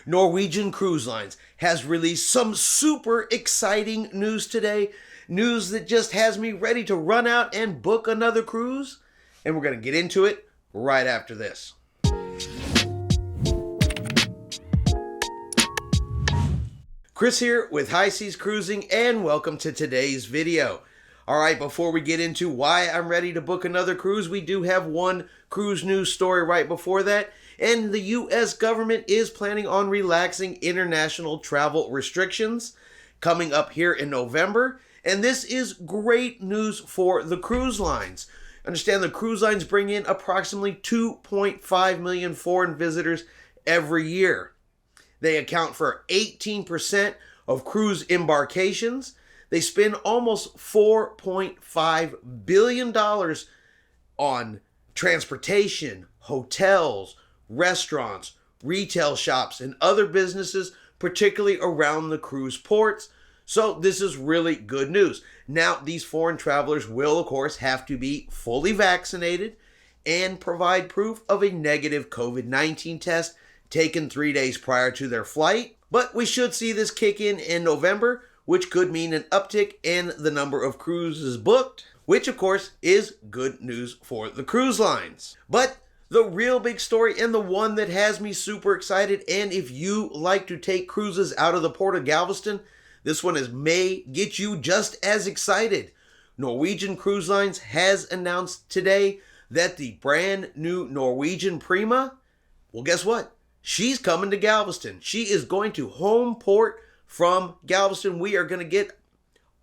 Norwegian Cruise Lines has released some super exciting news today. News that just has me ready to run out and book another cruise. And we're going to get into it right after this. Chris here with High Seas Cruising, and welcome to today's video. Alright, before we get into why I'm ready to book another cruise, we do have one cruise news story right before that. And the U.S. government is planning on relaxing international travel restrictions coming up here in November. And this is great news for the cruise lines. Understand the cruise lines bring in approximately 2.5 million foreign visitors every year. They account for 18% of cruise embarkations. They spend almost $4.5 billion on transportation, hotels, restaurants, retail shops, and other businesses, particularly around the cruise ports. So this is really good news. Now, these foreign travelers will, of course, have to be fully vaccinated and provide proof of a negative COVID-19 test taken 3 days prior to their flight. But we should see this kick in November, which could mean an uptick in the number of cruises booked, which, of course, is good news for the cruise lines. But the real big story, and the one that has me super excited, and if you like to take cruises out of the port of Galveston, this one may get you just as excited. Norwegian Cruise Lines has announced today that the brand new Norwegian Prima, well, guess what? She's coming to Galveston. She is going to home port from Galveston. We are going to get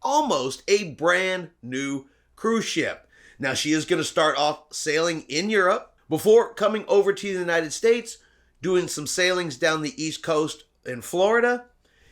almost a brand new cruise ship. Now, she is going to start off sailing in Europe before coming over to the United States, doing some sailings down the East Coast in Florida,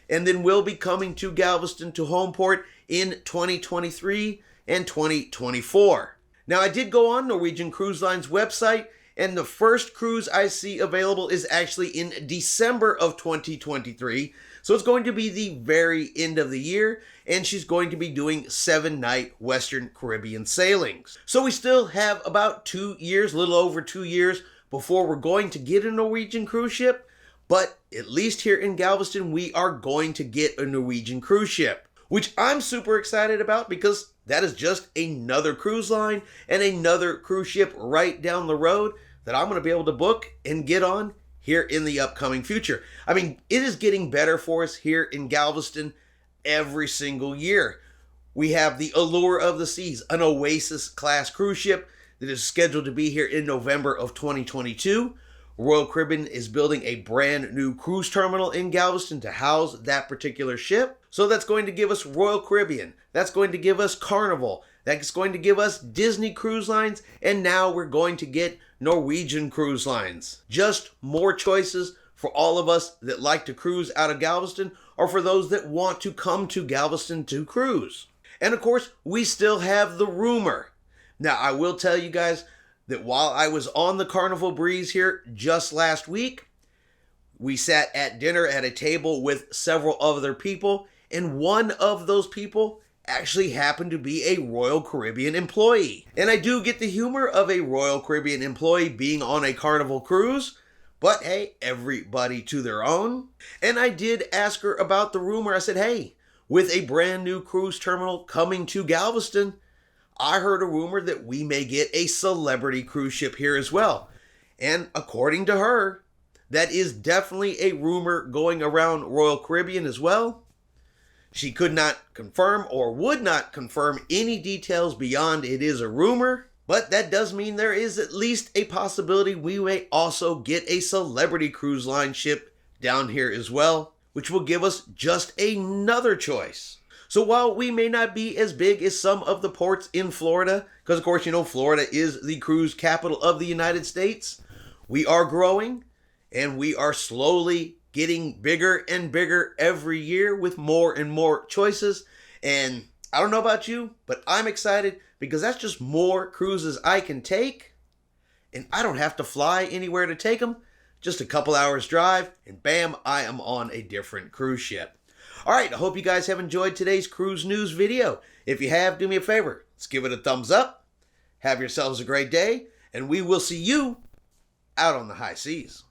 and then will be coming to Galveston to home port in 2023 and 2024. Now, I did go on Norwegian Cruise Line's website, and the first cruise I see available is actually in December of 2023. So it's going to be the very end of the year, and she's going to be doing 7-night Western Caribbean sailings. So we still have about 2 years, a little over 2 years, before we're going to get a Norwegian cruise ship. But at least here in Galveston, we are going to get a Norwegian cruise ship, which I'm super excited about because that is just another cruise line and another cruise ship right down the road that I'm going to be able to book and get on here in the upcoming future. I mean, it is getting better for us here in Galveston every single year. We have the Allure of the Seas, an Oasis class cruise ship that is scheduled to be here in November of 2022. Royal Caribbean is building a brand new cruise terminal in Galveston to house that particular ship. So that's going to give us Royal Caribbean. That's going to give us Carnival. That's going to give us Disney Cruise Lines. And now we're going to get Norwegian Cruise Lines. Just more choices for all of us that like to cruise out of Galveston, or for those that want to come to Galveston to cruise. And of course, we still have the rumor. Now, I will tell you guys that while I was on the Carnival Breeze here just last week, we sat at dinner at a table with several other people, and one of those people actually happened to be a Royal Caribbean employee. And I do get the humor of a Royal Caribbean employee being on a Carnival cruise, but hey, everybody to their own. And I did ask her about the rumor. I said, hey, with a brand new cruise terminal coming to Galveston, I heard a rumor that we may get a celebrity cruise ship here as well. And according to her, that is definitely a rumor going around Royal Caribbean as well. She could not confirm or would not confirm any details beyond it is a rumor, but that does mean there is at least a possibility we may also get a celebrity cruise line ship down here as well, which will give us just another choice. So while we may not be as big as some of the ports in Florida, because of course, you know, Florida is the cruise capital of the United States, we are growing and we are slowly getting bigger and bigger every year with more and more choices. And I don't know about you, but I'm excited because that's just more cruises I can take. And I don't have to fly anywhere to take them. Just a couple hours drive and bam, I am on a different cruise ship. All right, I hope you guys have enjoyed today's cruise news video. If you have, do me a favor. Let's give it a thumbs up. Have yourselves a great day, and we will see you out on the high seas.